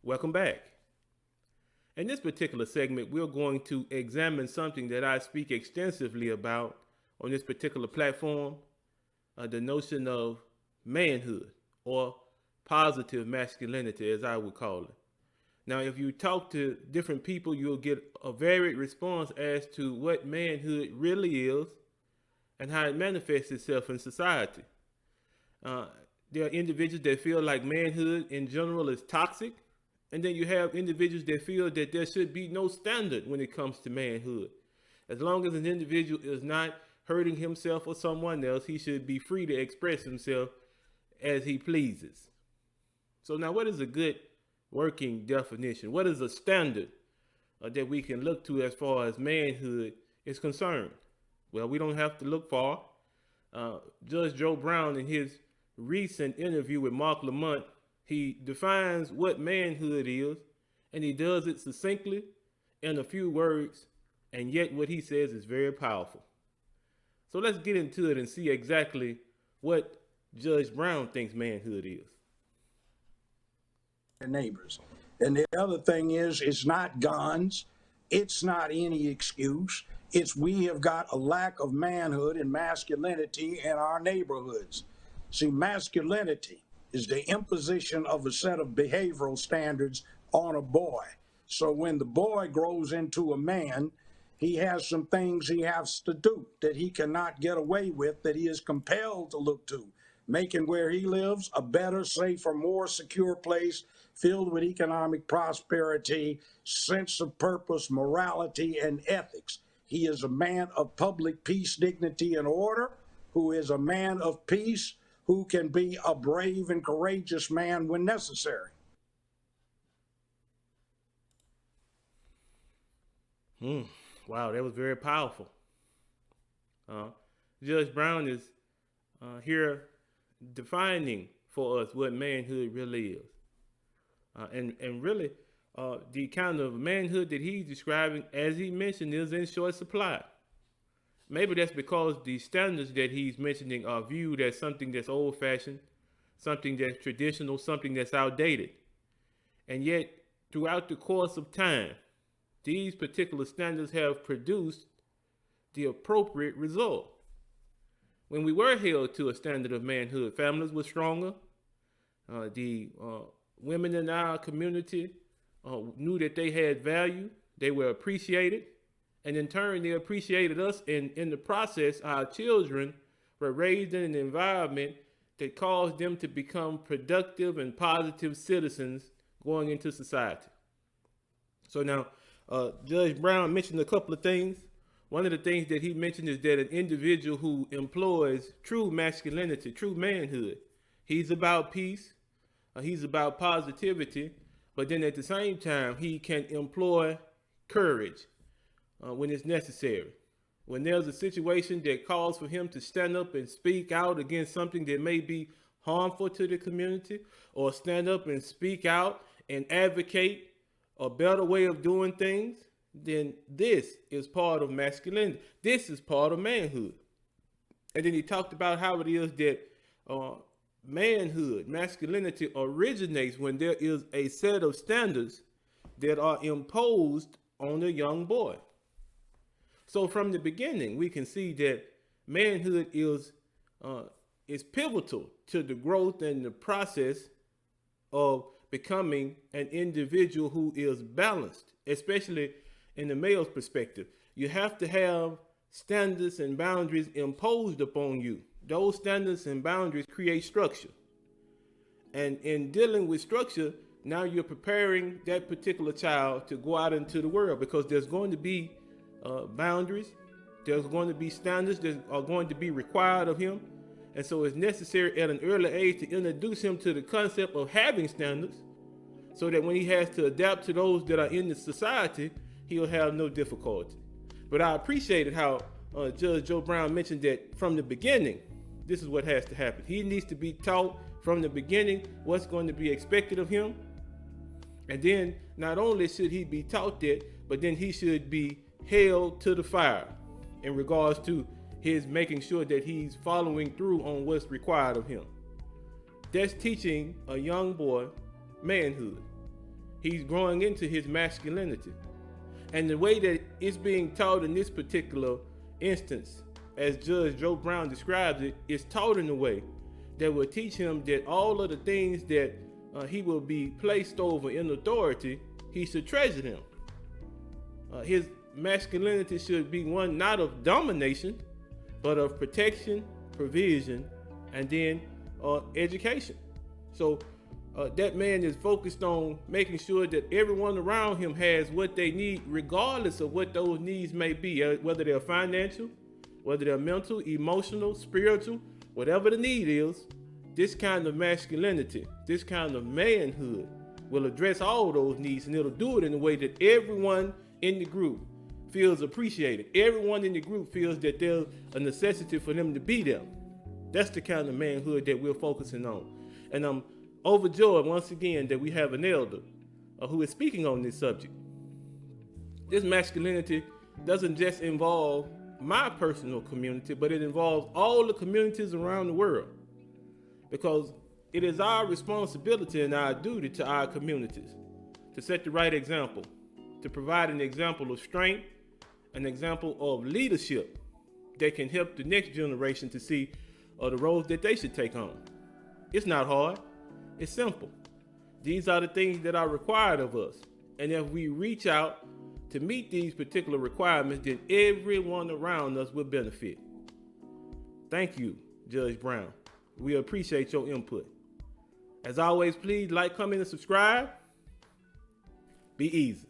Welcome back. In this particular segment, we're going to examine something that I speak extensively about on this particular platform, the notion of manhood or positive masculinity, as I would call it. Now, if you talk to different people, you'll get a varied response as to what manhood really is and how it manifests itself in society. Uh, there are individuals that feel like manhood in general is toxic, and then you have individuals that feel that there should be no standard when it comes to manhood. As long as an individual is not hurting himself or someone else, he should be free to express himself as he pleases. So, now what is a good working definition? What is a standard that we can look to as far as manhood is concerned? Well, we don't have to look far. Judge Joe Brown, in his recent interview with Mark Lamont, he defines what manhood is, and he does it succinctly in a few words, and yet what he says is very powerful. So let's get into it and see exactly what Judge Brown thinks manhood is. Neighbors. And the other thing is, it's not guns. It's not any excuse. It's we have got a lack of manhood and masculinity in our neighborhoods. See, masculinity is the imposition of a set of behavioral standards on a boy. So when the boy grows into a man, he has some things he has to do that he cannot get away with, that he is compelled to look to, making where he lives a better, safer, more secure place filled with economic prosperity, sense of purpose, morality, and ethics. He is a man of public peace, dignity, and order, who is a man of peace, who can be a brave and courageous man when necessary. Wow, that was very powerful. Uh, Judge Brown is here defining for us what manhood really is. And really, the kind of manhood that he's describing, as he mentioned, is in short supply. Maybe that's because the standards that he's mentioning are viewed as something that's old fashioned, something that's traditional, something that's outdated. And yet, throughout the course of time, these particular standards have produced the appropriate result. When we were held to a standard of manhood, families were stronger. The women in our community knew that they had value, they were appreciated, and in turn, they appreciated us. And in the process, our children were raised in an environment that caused them to become productive and positive citizens going into society. So now, Judge Brown mentioned a couple of things. One of the things that he mentioned is that an individual who employs true masculinity, true manhood, he's about peace, he's about positivity, but then at the same time, he can employ courage when it's necessary. When there's a situation that calls for him to stand up and speak out against something that may be harmful to the community, or stand up and speak out and advocate a better way of doing things, then this is part of masculinity. This is part of manhood. And then he talked about how it is that manhood, masculinity originates when there is a set of standards that are imposed on a young boy. So from the beginning, we can see that manhood is pivotal to the growth and the process of becoming an individual who is balanced, especially in the male's perspective. You have to have standards and boundaries imposed upon you. Those standards and boundaries create structure. And in dealing with structure, now you're preparing that particular child to go out into the world, because there's going to be boundaries, there's going to be standards that are going to be required of him. And so it's necessary at an early age to introduce him to the concept of having standards, so that when he has to adapt to those that are in the society, he'll have no difficulty. But I appreciated how Judge Joe Brown mentioned that from the beginning, this is what has to happen. He needs to be taught from the beginning what's going to be expected of him. And then not only should he be taught that, but then he should be held to the fire in regards to his making sure that he's following through on what's required of him. That's teaching a young boy manhood. He's growing into his masculinity. And the way that it's being taught in this particular instance, as Judge Joe Brown describes it, is taught in a way that will teach him that all of the things that he will be placed over in authority, he should treasure them. His masculinity should be one not of domination, but of protection, provision, and then education. So that man is focused on making sure that everyone around him has what they need, regardless of what those needs may be, whether they're financial, whether they're mental, emotional, spiritual, whatever the need is. This kind of masculinity, this kind of manhood will address all those needs, and it'll do it in a way that everyone in the group feels appreciated. Everyone in the group feels that there's a necessity for them to be there. That's the kind of manhood that we're focusing on. And I'm overjoyed once again that we have an elder who is speaking on this subject. This masculinity doesn't just involve my personal community, but it involves all the communities around the world. Because it is our responsibility and our duty to our communities to set the right example, to provide an example of strength, an example of leadership that can help the next generation to see the roles that they should take on. It's not hard. It's simple. These are the things that are required of us. And if we reach out to meet these particular requirements, then everyone around us will benefit. Thank you, Judge Brown. We appreciate your input. As always, please like, comment, and subscribe. Be easy.